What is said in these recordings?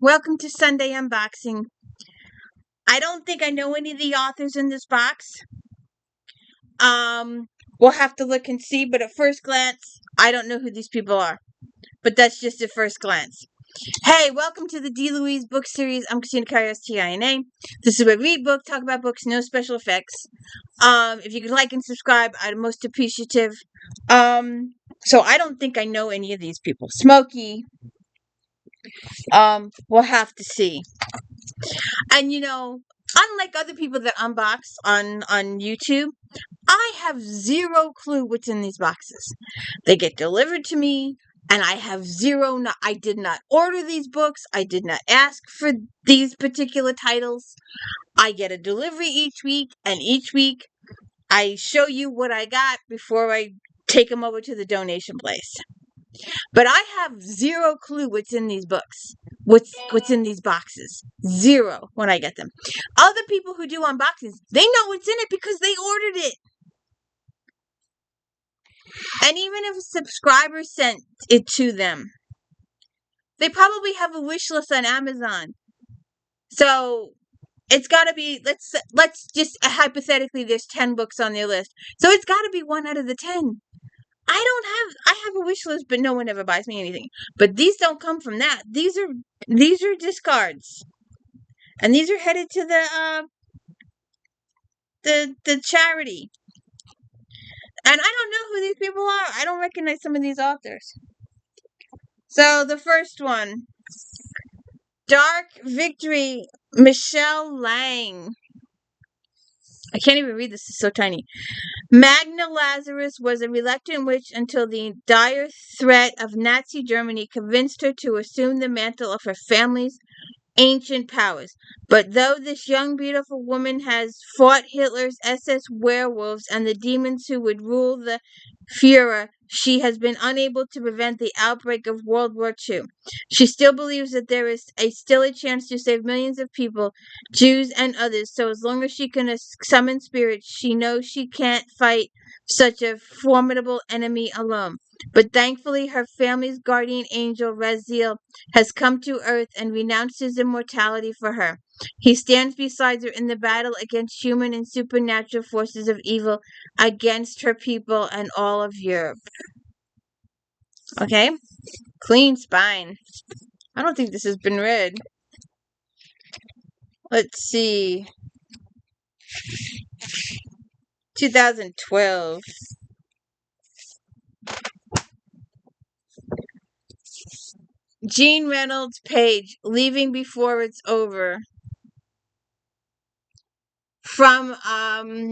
welcome to Sunday Unboxing. I don't think I know any of the authors in this box. We'll have to look and see, but at first glance, I don't know who these people are. But that's just at first glance. Hey, welcome to the D. Louise book series. I'm Christina Carrios, TINA. This is where we read book, talk about books, no special effects. If you could like and subscribe, I'm most appreciative. So I don't think I know any of these people. Smokey. We'll have to see. And unlike other people that unbox on YouTube, I have zero clue what's in these boxes. They get delivered to me, and I have I did not order these books. I did not ask for these particular titles. I get a delivery each week, and each week I show you what I got before I take them over to the donation place. But I have zero clue what's in these books. What's in these boxes. Zero when I get them. Other people who do unboxings, they know what's in it because they ordered it. And even if a subscriber sent it to them, they probably have a wish list on Amazon. So it's got to be, let's just hypothetically, there's 10 books on their list. So it's got to be 1 out of the 10. I have a wish list, but no one ever buys me anything. But these don't come from that. These are discards. And these are headed to the charity. And I don't know who these people are. I don't recognize some of these authors. So the first one, Dark Victory, Michele Lang. I can't even read this, it's so tiny. Magna Lazarus was a reluctant witch until the dire threat of Nazi Germany convinced her to assume the mantle of her family's ancient powers. But though this young, beautiful woman has fought Hitler's SS werewolves and the demons who would rule the Führer, she has been unable to prevent the outbreak of World War II. She still believes that there is still a chance to save millions of people, Jews and others, so as long as she can summon spirits, she knows she can't fight such a formidable enemy alone. But thankfully, her family's guardian angel, Raziel, has come to Earth and renounced his immortality for her. He stands beside her in the battle against human and supernatural forces of evil, against her people and all of Europe. Okay? Clean spine. I don't think this has been read. Let's see. 2012. Jean Reynolds Page, Leaving Before It's Over. From,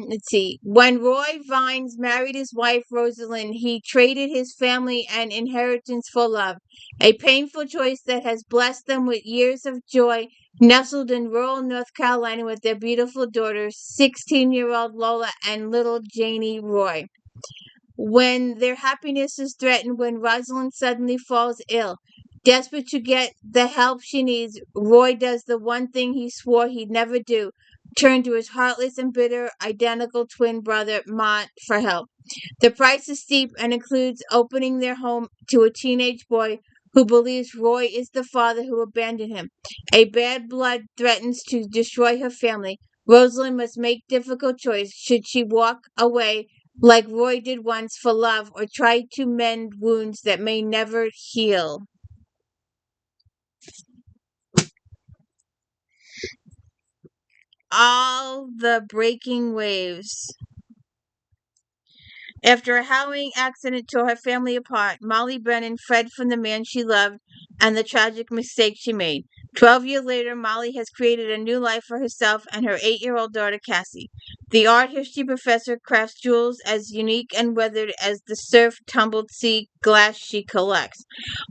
let's see. When Roy Vines married his wife, Rosalind, he traded his family and inheritance for love. A painful choice that has blessed them with years of joy, nestled in rural North Carolina with their beautiful daughters, 16-year-old Lola and little Janie Roy. When their happiness is threatened, when Rosalind suddenly falls ill, desperate to get the help she needs, Roy does the one thing he swore he'd never do, turn to his heartless and bitter identical twin brother, Mont, for help. The price is steep and includes opening their home to a teenage boy who believes Roy is the father who abandoned him. A bad blood threatens to destroy her family. Rosalind must make difficult choice. Should she walk away like Roy did once for love, or try to mend wounds that may never heal? All the Breaking Waves. After a harrowing accident tore her family apart, Molly Brennan fled from the man she loved and the tragic mistake she made. 12 years later, Molly has created a new life for herself and her 8-year-old daughter, Cassie. The art history professor crafts jewels as unique and weathered as the surf-tumbled sea glass she collects,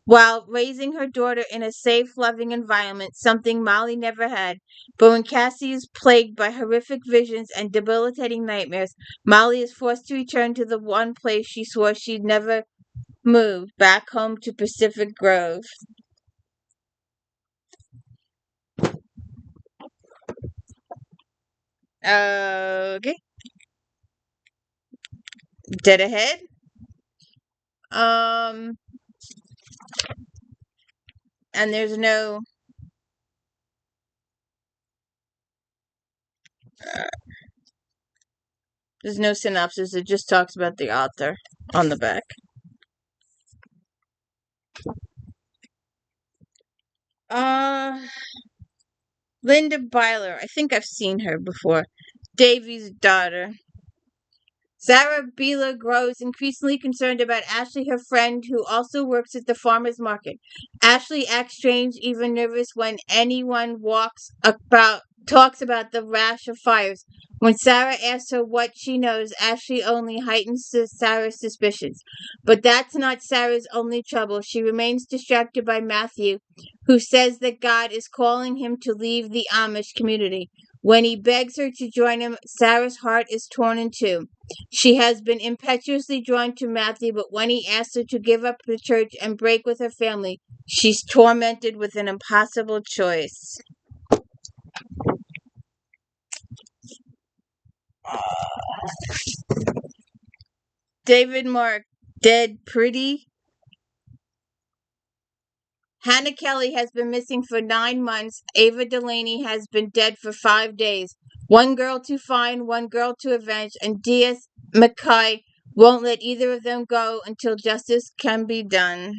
while raising her daughter in a safe, loving environment, something Molly never had. But when Cassie is plagued by horrific visions and debilitating nightmares, Molly is forced to return to the one place she swore she'd never move, back home to Pacific Grove. Okay. Dead ahead. And there's no There's no synopsis. It just talks about the author on the back. Linda BYLER. I think I've seen her before. Davy's daughter. Sarah BYLER grows increasingly concerned about Ashley, her friend, who also works at the farmer's market. Ashley acts strange, even nervous when anyone talks about the rash of fires. When Sarah asks her what she knows, Ashley only heightens Sarah's suspicions. But that's not Sarah's only trouble. She remains distracted by Matthew, who says that God is calling him to leave the Amish community. When he begs her to join him, Sarah's heart is torn in two. She has been impetuously drawn to Matthew, but when he asks her to give up the church and break with her family, she's tormented with an impossible choice. David Mark, dead pretty. Hannah Kelly has been missing for 9 months. Ava Delaney has been dead for 5 days. One girl to find, one girl to avenge, and D.S. McKay won't let either of them go until justice can be done.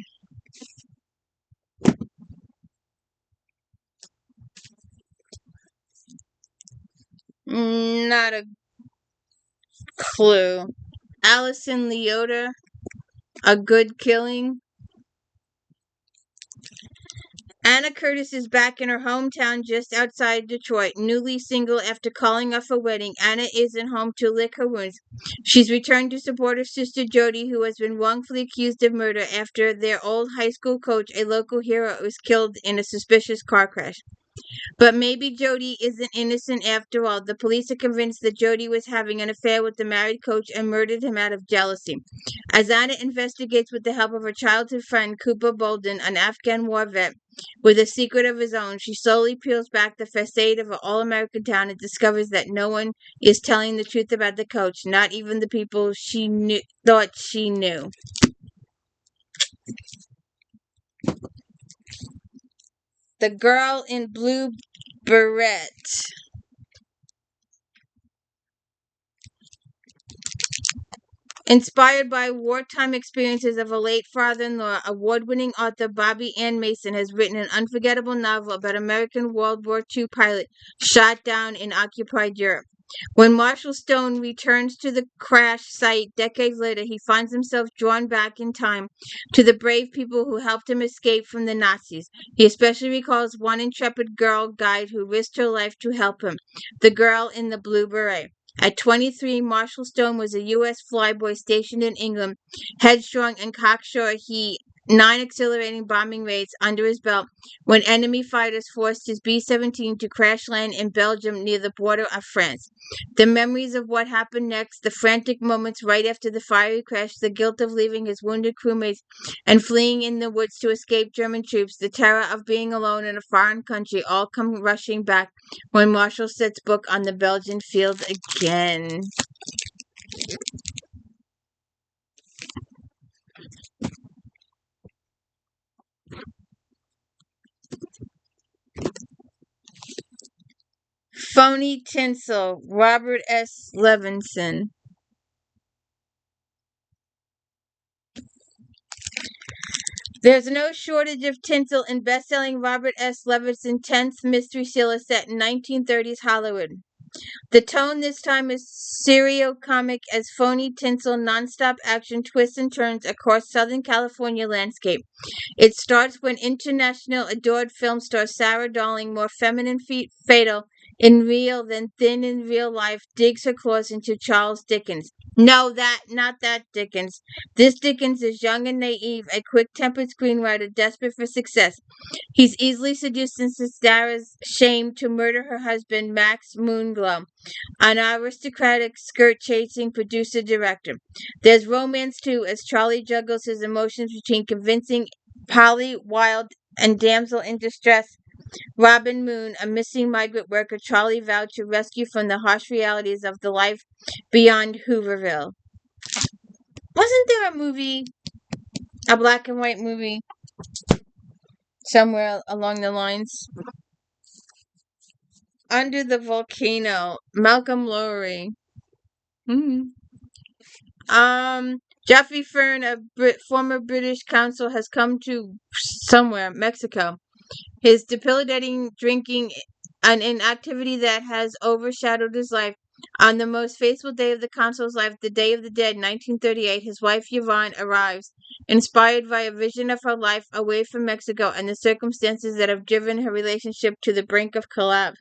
Not a clue. Allison LEOTTA, A Good Killing. Anna Curtis is back in her hometown just outside Detroit. Newly single after calling off a wedding, Anna isn't home to lick her wounds. She's returned to support her sister Jody, who has been wrongfully accused of murder after their old high school coach, a local hero, was killed in a suspicious car crash. But maybe Jody isn't innocent after all. The police are convinced that Jody was having an affair with the married coach and murdered him out of jealousy. As Anna investigates with the help of her childhood friend, Cooper Bolden, an Afghan war vet, with a secret of his own, she slowly peels back the facade of an all-American town and discovers that no one is telling the truth about the coach, not even the people thought she knew. The Girl in Blue Beret. Inspired by wartime experiences of a late father-in-law, award-winning author Bobbie Ann Mason has written an unforgettable novel about American World War II pilot shot down in occupied Europe. When Marshall Stone returns to the crash site decades later, he finds himself drawn back in time to the brave people who helped him escape from the Nazis. He especially recalls one intrepid girl guide who risked her life to help him, the girl in the blue beret. At 23, Marshall Stone was a U.S. flyboy stationed in England. Headstrong and cocksure, he 9 exhilarating bombing raids under his belt when enemy fighters forced his B-17 to crash land in Belgium near the border of France. The memories of what happened next, the frantic moments right after the fiery crash, the guilt of leaving his wounded crewmates and fleeing in the woods to escape German troops, the terror of being alone in a foreign country all come rushing back when Marshall sets book on the Belgian field again. Phony Tinsel, Robert S. Levinson. There's no shortage of tinsel in best-selling Robert S. Levinson 10th mystery thriller set in 1930s Hollywood. The tone this time is serio-comic as phony tinsel non-stop action twists and turns across Southern California landscape. It starts when international adored film star Sarah Darling, more feminine fatal in real than thin in real life, digs her claws into Charles Dickens. No, not that Dickens. This Dickens is young and naive, a quick-tempered screenwriter desperate for success. He's easily seduced into Sarah's shame to murder her husband, Max Moonglow, an aristocratic skirt-chasing producer-director. There's romance, too, as Charlie juggles his emotions between convincing Polly Wilde and damsel in distress Robin Moon, a missing migrant worker Charlie vowed to rescue from the harsh realities of the life beyond Hooverville. Wasn't there a movie, a black and white movie, somewhere along the lines? under the volcano. Malcolm Lowry. Jeffrey Fern, a former British consul, has come to somewhere, Mexico. His debilitating drinking, an inactivity that has overshadowed his life. On the most faithful day of the consul's life, the Day of the Dead, 1938, his wife Yvonne arrives, inspired by a vision of her life away from Mexico and the circumstances that have driven her relationship to the brink of collapse.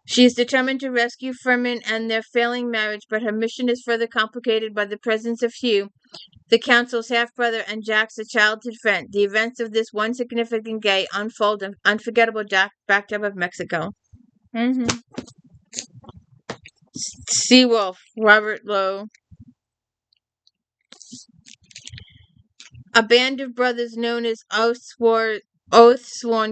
She is determined to rescue Furman and their failing marriage, but her mission is further complicated by the presence of Hugh, the consul's half-brother, and Jack's a childhood friend. The events of this one significant day unfold an unforgettable backdrop of Mexico. Seawolf, Robert Lowe. A band of brothers known as Oathsworn,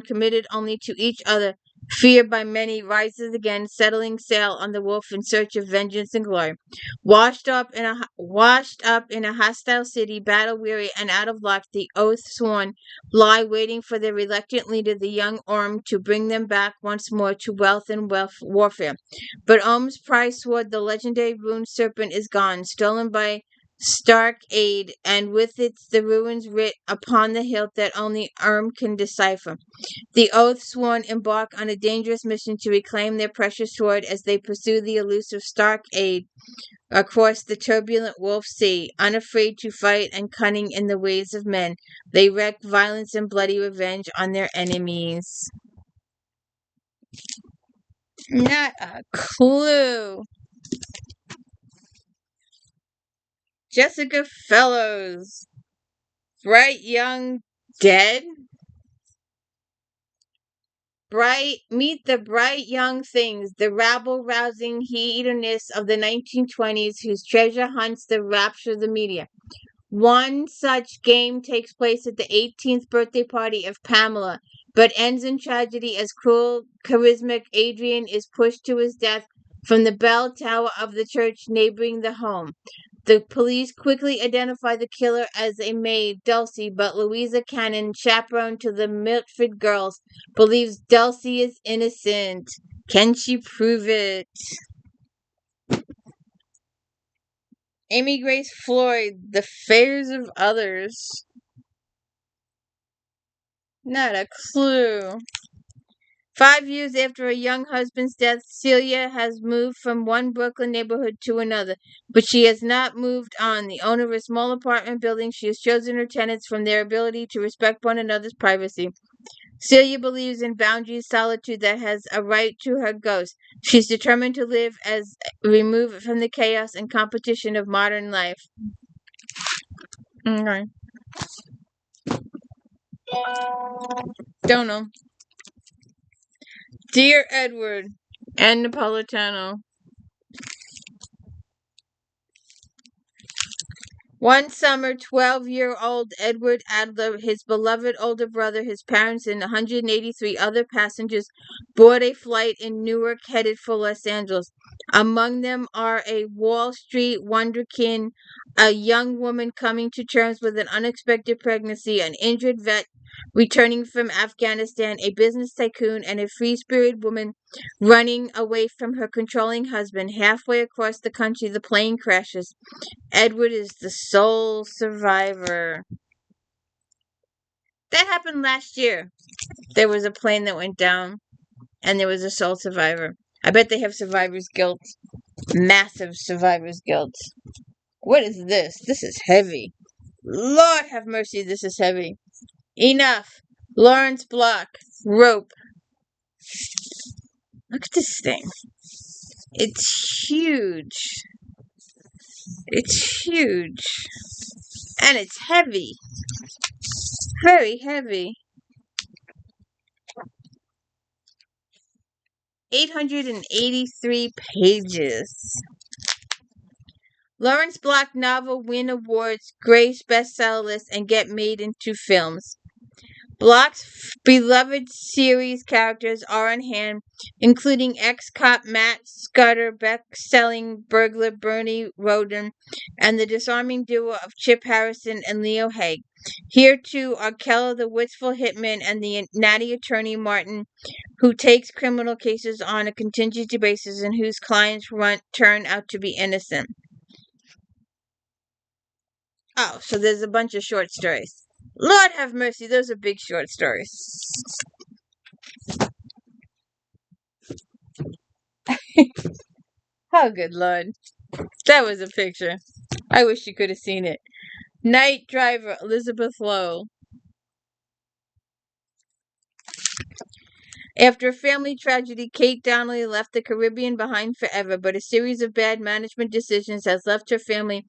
committed only to each other, feared by many, rises again, settling sail on the Wolf in search of vengeance and glory. Washed up in a hostile city, battle-weary and out of luck, the Oathsworn lie waiting for their reluctant leader, the young Orm, to bring them back once more to wealth and warfare. But Orm's prize sword, the legendary rune serpent, is gone, stolen by Stark-Aid, and with it the runes writ upon the hilt that only Orm can decipher. The Oathsworn embark on a dangerous mission to reclaim their precious sword as they pursue the elusive Stark-Aid across the turbulent Wolf Sea. Unafraid to fight and cunning in the ways of men, they wreak violence and bloody revenge on their enemies. Not a clue. Jessica Fellows. Bright Young Dead? Meet the bright young things, the rabble-rousing hedonists of the 1920s whose treasure hunts the rapture of the media. One such game takes place at the 18th birthday party of Pamela, but ends in tragedy as cruel, charismatic Adrian is pushed to his death from the bell tower of the church neighboring the home. The police quickly identify the killer as a maid, Dulcie, but Louisa Cannon, chaperone to the Milford girls, believes Dulcie is innocent. Can she prove it? Amy Grace Floyd, The Fears of Others. Not a clue. 5 years after her young husband's death, Celia has moved from one Brooklyn neighborhood to another, but she has not moved on. The owner of a small apartment building, she has chosen her tenants from their ability to respect one another's privacy. Celia believes in boundaries, solitude that has a right to her ghost. She's determined to live as removed from the chaos and competition of modern life. Okay. Don't know. Dear Edward and Napolitano. One summer, 12-year-old Edward Adler, his beloved older brother, his parents, and 183 other passengers board a flight in Newark headed for Los Angeles. Among them are a Wall Street wonderkin, a young woman coming to terms with an unexpected pregnancy, an injured vet returning from Afghanistan, a business tycoon, and a free-spirited woman running away from her controlling husband. Halfway across the country, the plane crashes. Edward is the sole survivor. That happened last year. There was a plane that went down, and there was a sole survivor. I bet they have survivor's guilt. Massive survivor's guilt. What is this? This is heavy. Lord have mercy, this is heavy. Enough. Lawrence Block. Rope. Look at this thing. It's huge. It's huge. And it's heavy. Very heavy. 883 pages. Lawrence Block novel win awards, Grace bestseller list, and get made into films. Block's beloved series characters are on hand, including ex-cop Matt Scudder, best-selling burglar Bernie Roden, and the disarming duo of Chip Harrison and Leo Haig. Here, too, are Keller, the wistful hitman, and the natty attorney Martin, who takes criminal cases on a contingency basis and whose clients turn out to be innocent. Oh, so there's a bunch of short stories. Lord have mercy, those are big short stories. Oh, good Lord. That was a picture. I wish you could have seen it. Night Driver, Elizabeth Lowe. After a family tragedy, Kate Donnelly left the Caribbean behind forever, but a series of bad management decisions has left her family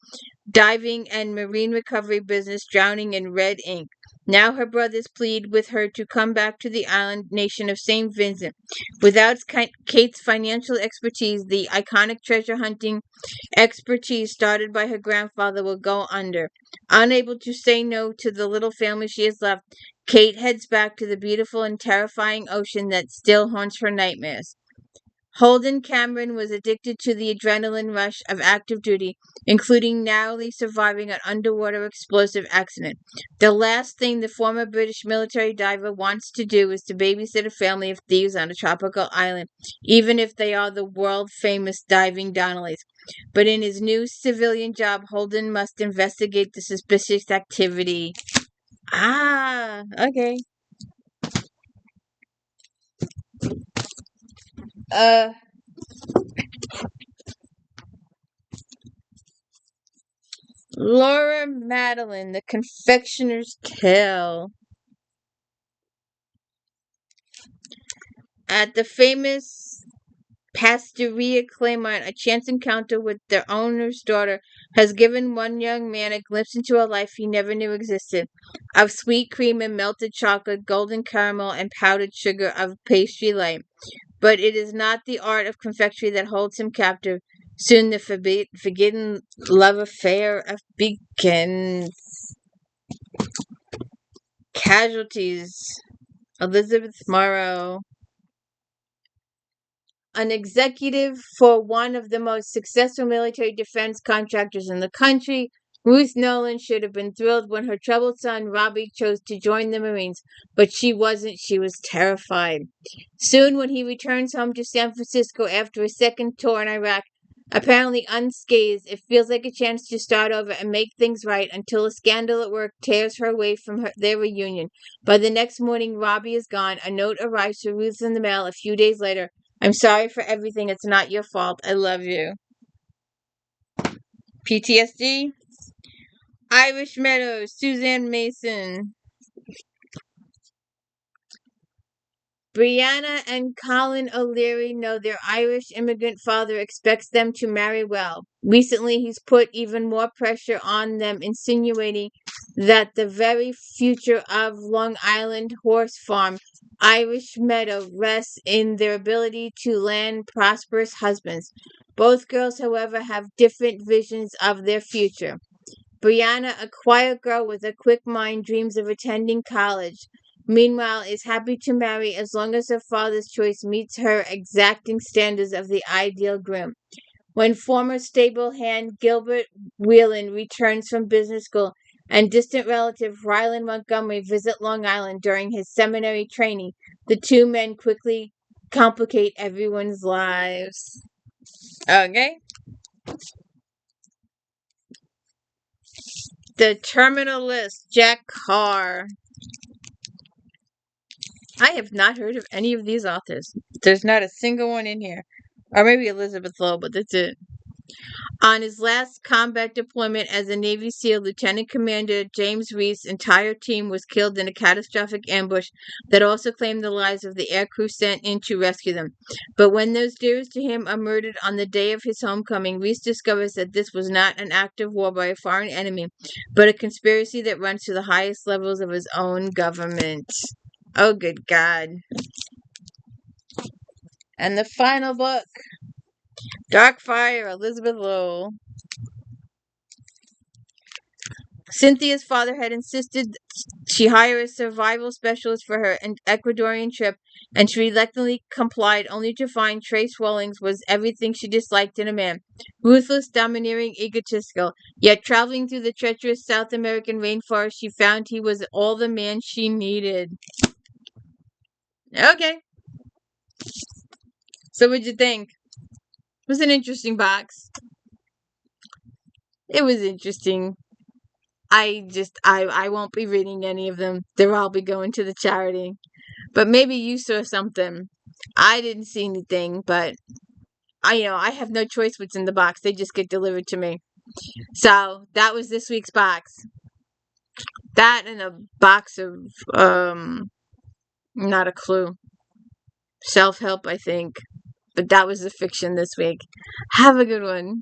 diving and marine recovery business drowning in red ink. Now her brothers plead with her to come back to the island nation of St. Vincent. Without Kate's financial expertise, the iconic treasure hunting expertise started by her grandfather will go under. Unable to say no to the little family she has left, Kate heads back to the beautiful and terrifying ocean that still haunts her nightmares. Holden Cameron was addicted to the adrenaline rush of active duty, including narrowly surviving an underwater explosive accident. The last thing the former British military diver wants to do is to babysit a family of thieves on a tropical island, even if they are the world-famous diving Donnellys. But in his new civilian job, Holden must investigate the suspicious activity. Ah, okay. Laura Madeline, the confectioner's tale. At the famous Pasteria Claymont, a chance encounter with their owner's daughter has given one young man a glimpse into a life he never knew existed, of sweet cream and melted chocolate, golden caramel, and powdered sugar of pastry light. But it is not the art of confectionery that holds him captive. Soon the forbidden love affair begins. Casualties. Elizabeth Morrow. An executive for one of the most successful military defense contractors in the country, Ruth Nolan should have been thrilled when her troubled son Robbie chose to join the Marines, but she wasn't. She was terrified. Soon, when he returns home to San Francisco after a second tour in Iraq, apparently unscathed, it feels like a chance to start over and make things right until a scandal at work tears her away from their reunion. By the next morning, Robbie is gone. A note arrives to Ruth in the mail a few days later. I'm sorry for everything. It's not your fault. I love you. PTSD. Irish Meadows, Suzanne Mason. Brianna and Colin O'Leary know their Irish immigrant father expects them to marry well. Recently, he's put even more pressure on them, insinuating that the very future of Long Island Horse Farm, Irish Meadow, rests in their ability to land prosperous husbands. Both girls, however, have different visions of their future. Brianna, a quiet girl with a quick mind, dreams of attending college. Meanwhile, is happy to marry as long as her father's choice meets her exacting standards of the ideal groom. When former stable hand Gilbert Whelan returns from business school and distant relative Ryland Montgomery visit Long Island during his seminary training, the two men quickly complicate everyone's lives. Okay. The Terminal List, Jack CARR. I have not heard of any of these authors. There's not a single one in here. Or maybe Elizabeth Lowe, but that's it. On his last combat deployment as a Navy SEAL, Lieutenant Commander James Reese's entire team was killed in a catastrophic ambush that also claimed the lives of the aircrew sent in to rescue them. But when those dearest to him are murdered on the day of his homecoming, Reese discovers that this was not an act of war by a foreign enemy, but a conspiracy that runs to the highest levels of his own government. Oh, good God. And the final book, Dark Fire, Elizabeth Lowe. Cynthia's father had insisted She hired a survival specialist for her Ecuadorian trip, and she reluctantly complied, only to find trace swellings was everything she disliked in a man. Ruthless, domineering, egotistical. Yet traveling through the treacherous South American rainforest, she found he was all the man she needed. Okay. So what'd you think? It was an interesting box. It was interesting. I won't be reading any of them. They'll all be going to the charity. But maybe you saw something. I didn't see anything, but I have no choice what's in the box. They just get delivered to me. So that was this week's box. That and a box of not a clue. Self-help, I think. But that was the fiction this week. Have a good one.